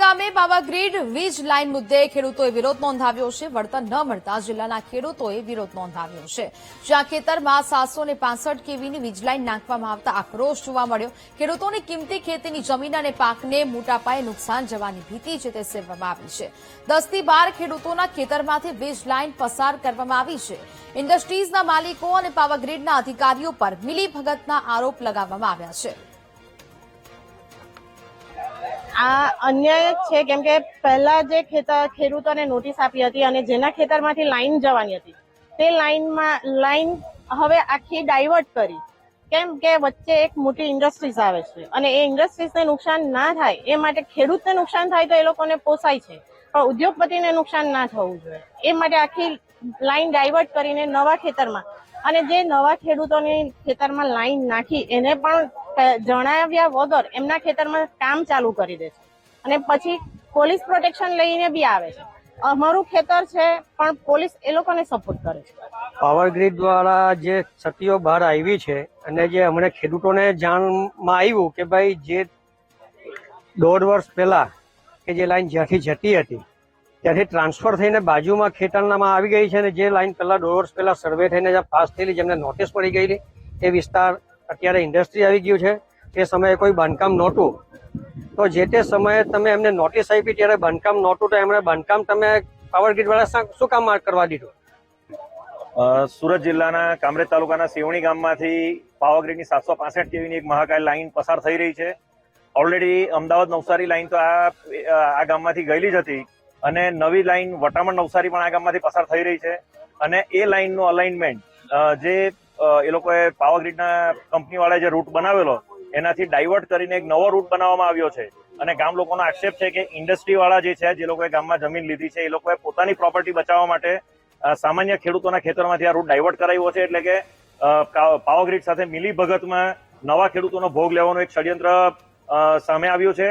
ગામે પાવાગ્રીડ વીજ લાઇન મુદ્દે ખેડૂતોએ વિરોધ નોંધાવ્યો છે। વળતર ન મળતા જિલ્લાના ખેડૂતોએ વિરોધ નોંધાવ્યો છે, જ્યાં ખેતરમાં 765 કેવીની વીજ લાઇન નાખવામાં આવતા આક્રોશ જોવા મળ્યો। ખેડૂતોની કિંમતી ખેતીની જમીન અને પાકને મોટા પાયે નુકસાન જવાની ભીતિ છે તે સેવવામાં આવી છે। 10 થી 12 ખેડૂતોના ખેતરમાંથી વીજ લાઇન પસાર કરવામાં આવી છે। ઇન્ડસ્ટ્રીઝના માલિકો અને પાવાગ્રીડના અધિકારીઓ પર મિલીભગતના આરોપ લગાવવામાં આવ્યા છે। આ અન્યાય જ છે, કેમ કે પહેલા જે ખેડૂતોને નોટિસ આપી હતી અને જેના ખેતરમાંથી લાઈન જવાની હતી તે લાઈન હવે આખી ડાયવર્ટ કરી, કેમ કે વચ્ચે એક મોટી ઇન્ડસ્ટ્રીઝ આવે છે અને એ ઇન્ડસ્ટ્રીઝને નુકસાન ના થાય એ માટે ખેડૂતને નુકસાન થાય તો એ લોકોને પોસાય છે, પણ ઉદ્યોગપતિને નુકસાન ના થવું જોઈએ એ માટે આખી લાઈન ડાયવર્ટ કરીને નવા ખેતરમાં, અને જે નવા ખેડૂતોની ખેતરમાં લાઈન નાખી એને પણ જણાવ્યા વગર એમના ખેતરમાં કામ ચાલુ કરી દે છે અને પછી પોલીસ પ્રોટેક્શન લઈને બી આવે છે। અમારું ખેતર છે પણ પોલીસ એ લોકોને સપોર્ટ કરે છે। પાવરગ્રીડ દ્વારા જે ક્ષતિઓ બહાર આવી છે અને જે હમણાં ખેડૂતોને જાણમાં આવ્યું કે ભાઈ જે 1.5 વર્ષ પહેલા કે જે લાઈન જ્યાંથી જતી હતી ત્યાંથી ટ્રાન્સફર થઈને બાજુમાં ખેતરનામાં આવી ગઈ છે અને જે લાઈન પહેલા 1.5 વર્ષ પહેલા સર્વે થઈને જ્યાં પાસ થયેલી, જેમને નોટિસ પડી ગયેલી, એ વિસ્તાર અત્યારે ઇન્ડસ્ટ્રી આવી ગયું છે। તે સમયે કોઈ બાંધકામ નહોતું, તો જે તે સમયે તમે એમને નોટિસ આપી ત્યારે બાંધકામ નહોતું, તો એમણે બાંધકામ તમે પાવરગ્રીડ વાળા શું કામ કરવા દીધું? સુરત જિલ્લાના કામરેજ તાલુકાના સેવણી ગામમાંથી પાવરગ્રીડની 765 કેવીની એક મહાકાય લાઈન પસાર થઈ રહી છે। ઓલરેડી અમદાવાદ નવસારી લાઈન તો આ ગામમાંથી ગયેલી જ હતી અને નવી લાઈન વટામણ નવસારી પણ આ ગામમાંથી પસાર થઈ રહી છે અને એ લાઈનનું અલાઇનમેન્ટ જે એ લોકોએ પાવરગ્રીડના કંપનીવાળાએ જે રૂટ બનાવેલો એનાથી ડાયવર્ટ કરીને એક નવો રૂટ બનાવવામાં આવ્યો છે અને ગામ લોકોનો આક્ષેપ છે કે ઇન્ડસ્ટ્રીવાળા જે છે, જે લોકોએ ગામમાં જમીન લીધી છે, એ લોકોએ પોતાની પ્રોપર્ટી બચાવવા માટે સામાન્ય ખેડૂતોના ખેતરમાંથી આ રૂટ ડાયવર્ટ કરાવ્યો છે, એટલે કે પાવરગ્રીડ સાથે મિલીભગતમાં નવા ખેડૂતોનો ભોગ લેવાનું એક ષડયંત્ર સામે આવ્યું છે।